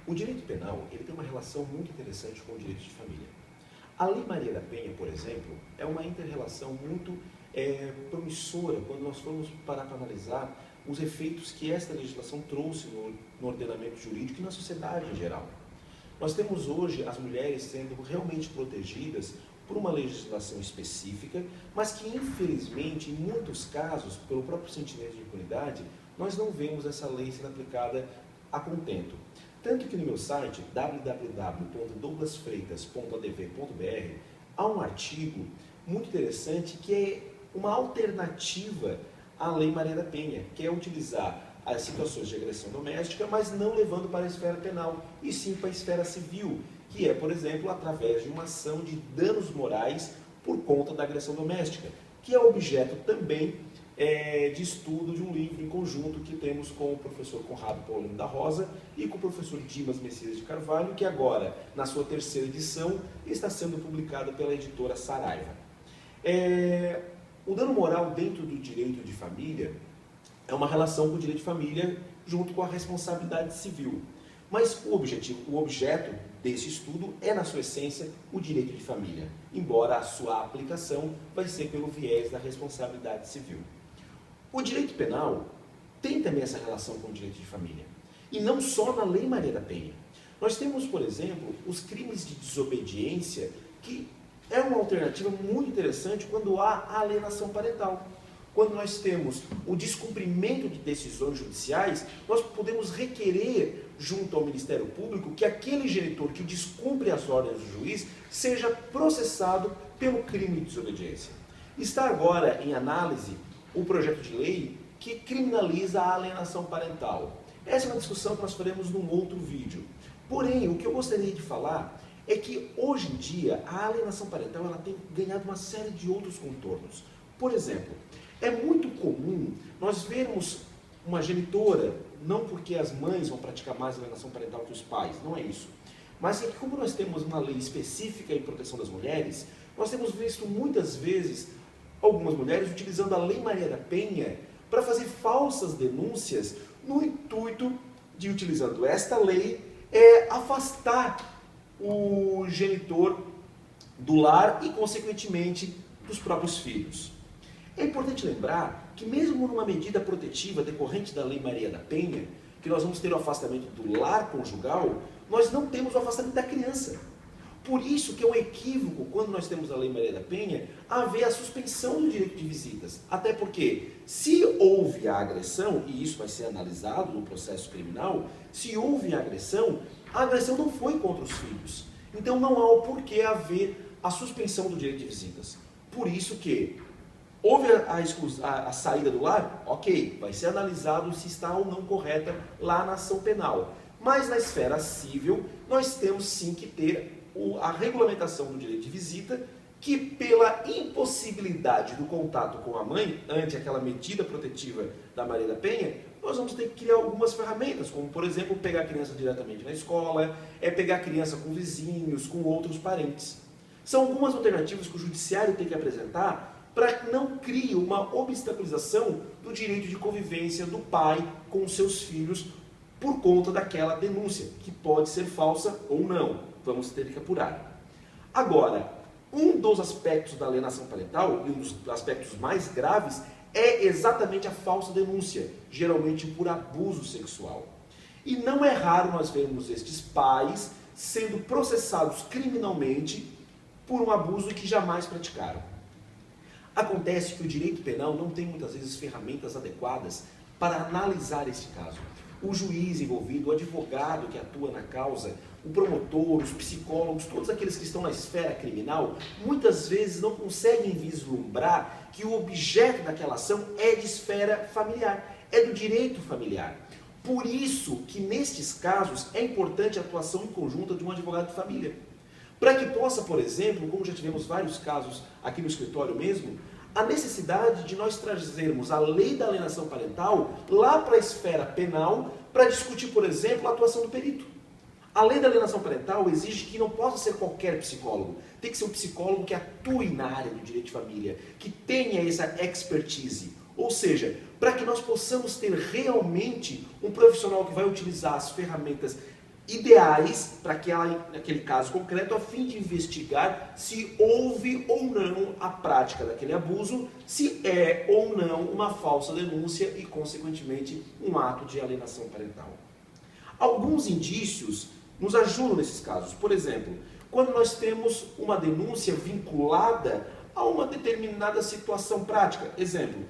O direito penal ele tem uma relação muito interessante com o direito de família. A Lei Maria da Penha, por exemplo, é uma inter-relação muito promissora quando nós formos parar para analisar os efeitos que esta legislação trouxe no ordenamento jurídico e na sociedade em geral. Nós temos hoje as mulheres sendo realmente protegidas por uma legislação específica, mas que infelizmente, em muitos casos, pelo próprio sentimento de impunidade, nós não vemos essa lei sendo aplicada a contento. Tanto que no meu site, www.douglasfreitas.adv.br, há um artigo muito interessante que é uma alternativa à Lei Maria da Penha, que é utilizar as situações de agressão doméstica, mas não levando para a esfera penal, e sim para a esfera civil, que é, por exemplo, através de uma ação de danos morais por conta da agressão doméstica, que é objeto também de estudo de um livro em conjunto que temos com o professor Conrado Paulino da Rosa e com o professor Dimas Messias de Carvalho, que agora, na sua terceira edição, está sendo publicado pela editora Saraiva. O dano moral dentro do direito de família é uma relação com o direito de família junto com a responsabilidade civil. Mas o objeto desse estudo é, na sua essência, o direito de família, embora a sua aplicação vai ser pelo viés da responsabilidade civil. O direito penal tem também essa relação com o direito de família, e não só na Lei Maria da Penha. Nós temos, por exemplo, os crimes de desobediência, que é uma alternativa muito interessante quando há alienação parental. Quando nós temos o descumprimento de decisões judiciais, nós podemos requerer junto ao Ministério Público que aquele genitor que descumpre as ordens do juiz seja processado pelo crime de desobediência. Está agora em análise o projeto de lei que criminaliza a alienação parental. Essa é uma discussão que nós faremos num outro vídeo. Porém, o que eu gostaria de falar é que hoje em dia a alienação parental ela tem ganhado uma série de outros contornos. Por exemplo, é muito comum nós vermos uma genitora, não porque as mães vão praticar mais alienação parental que os pais, não é isso. Mas é que como nós temos uma lei específica em proteção das mulheres, nós temos visto muitas vezes algumas mulheres utilizando a Lei Maria da Penha para fazer falsas denúncias no intuito de, utilizando esta lei, afastar o genitor do lar e, consequentemente, dos próprios filhos. É importante lembrar que mesmo numa medida protetiva decorrente da Lei Maria da Penha, que nós vamos ter o afastamento do lar conjugal, nós não temos o afastamento da criança. Por isso que é um equívoco, quando nós temos a Lei Maria da Penha, haver a suspensão do direito de visitas. Até porque, se houve a agressão, e isso vai ser analisado no processo criminal, se houve a agressão não foi contra os filhos. Então não há o porquê haver a suspensão do direito de visitas. Por isso que houve a saída do lar, ok, vai ser analisado se está ou não correta lá na ação penal. Mas na esfera civil, nós temos sim que ter a regulamentação do direito de visita, que pela impossibilidade do contato com a mãe, ante aquela medida protetiva da Maria da Penha, nós vamos ter que criar algumas ferramentas, como por exemplo, pegar a criança diretamente na escola, pegar a criança com vizinhos, com outros parentes. São algumas alternativas que o judiciário tem que apresentar para que não crie uma obstaculização do direito de convivência do pai com os seus filhos por conta daquela denúncia, que pode ser falsa ou não. Vamos ter que apurar. Agora, um dos aspectos da alienação parental, e um dos aspectos mais graves, é exatamente a falsa denúncia, geralmente por abuso sexual. E não é raro nós vermos estes pais sendo processados criminalmente por um abuso que jamais praticaram. Acontece que o direito penal não tem muitas vezes ferramentas adequadas para analisar este caso. O juiz envolvido, o advogado que atua na causa, o promotor, os psicólogos, todos aqueles que estão na esfera criminal, muitas vezes não conseguem vislumbrar que o objeto daquela ação é de esfera familiar, é do direito familiar. Por isso que nestes casos é importante a atuação em conjunta de um advogado de família. Para que possa, por exemplo, como já tivemos vários casos aqui no escritório mesmo, a necessidade de nós trazermos a lei da alienação parental lá para a esfera penal para discutir, por exemplo, a atuação do perito. A lei da alienação parental exige que não possa ser qualquer psicólogo. Tem que ser um psicólogo que atue na área do direito de família, que tenha essa expertise. Ou seja, para que nós possamos ter realmente um profissional que vai utilizar as ferramentas ideais para aquele caso concreto, a fim de investigar se houve ou não a prática daquele abuso, se é ou não uma falsa denúncia e, consequentemente, um ato de alienação parental. Alguns indícios nos ajudam nesses casos. Por exemplo, quando nós temos uma denúncia vinculada a uma determinada situação prática. Exemplo,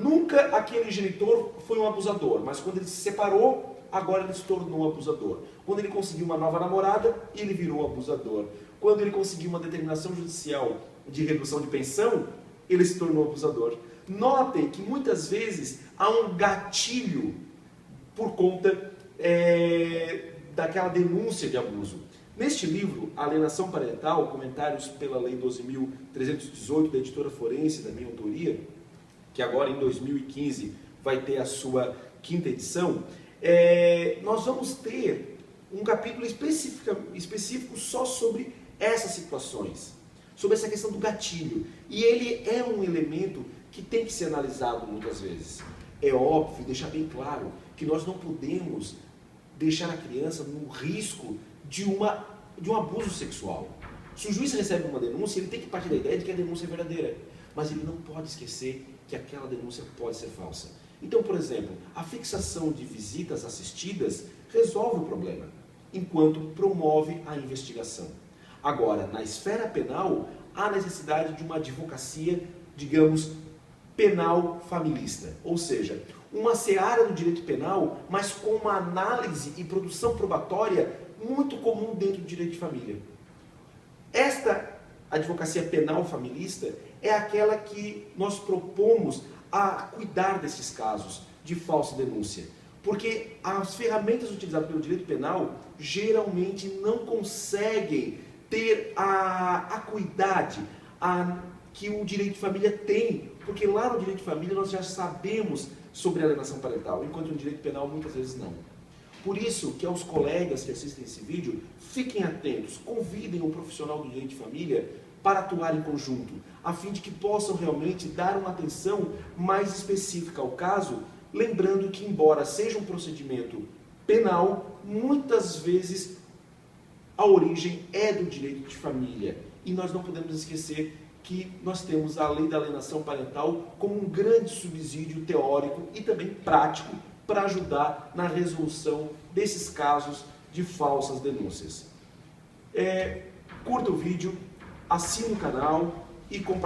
nunca aquele genitor foi um abusador, mas quando ele se separou, agora ele se tornou um abusador. Quando ele conseguiu uma nova namorada, ele virou abusador. Quando ele conseguiu uma determinação judicial de redução de pensão, ele se tornou abusador. Notem que muitas vezes há um gatilho por conta daquela denúncia de abuso. Neste livro, Alienação Parental, comentários pela Lei 12.318 da editora Forense, da minha autoria, que agora em 2015 vai ter a sua 5ª edição, nós vamos ter um capítulo específico só sobre essas situações, sobre essa questão do gatilho. E ele é um elemento que tem que ser analisado muitas vezes. É óbvio, deixar bem claro, que nós não podemos deixar a criança no risco de um abuso sexual. Se o juiz recebe uma denúncia, ele tem que partir da ideia de que a denúncia é verdadeira, mas ele não pode esquecer que aquela denúncia pode ser falsa. Então, por exemplo, a fixação de visitas assistidas resolve o problema, enquanto promove a investigação. Agora, na esfera penal, há necessidade de uma advocacia, digamos, penal familista, ou seja, uma seara do direito penal, mas com uma análise e produção probatória muito comum dentro do direito de família. Esta advocacia penal familista é aquela que nós propomos a cuidar desses casos de falsa denúncia, porque as ferramentas utilizadas pelo direito penal geralmente não conseguem ter a acuidade que o direito de família tem, porque lá no direito de família nós já sabemos sobre a alienação parental, enquanto no direito penal muitas vezes não. Por isso que aos colegas que assistem esse vídeo, fiquem atentos, convidem um profissional do direito de família para atuar em conjunto, a fim de que possam realmente dar uma atenção mais específica ao caso, lembrando que, embora seja um procedimento penal, muitas vezes a origem é do direito de família. E nós não podemos esquecer que nós temos a lei da alienação parental como um grande subsídio teórico e também prático para ajudar na resolução desses casos de falsas denúncias. Curta o vídeo, assine o canal e compartilhe.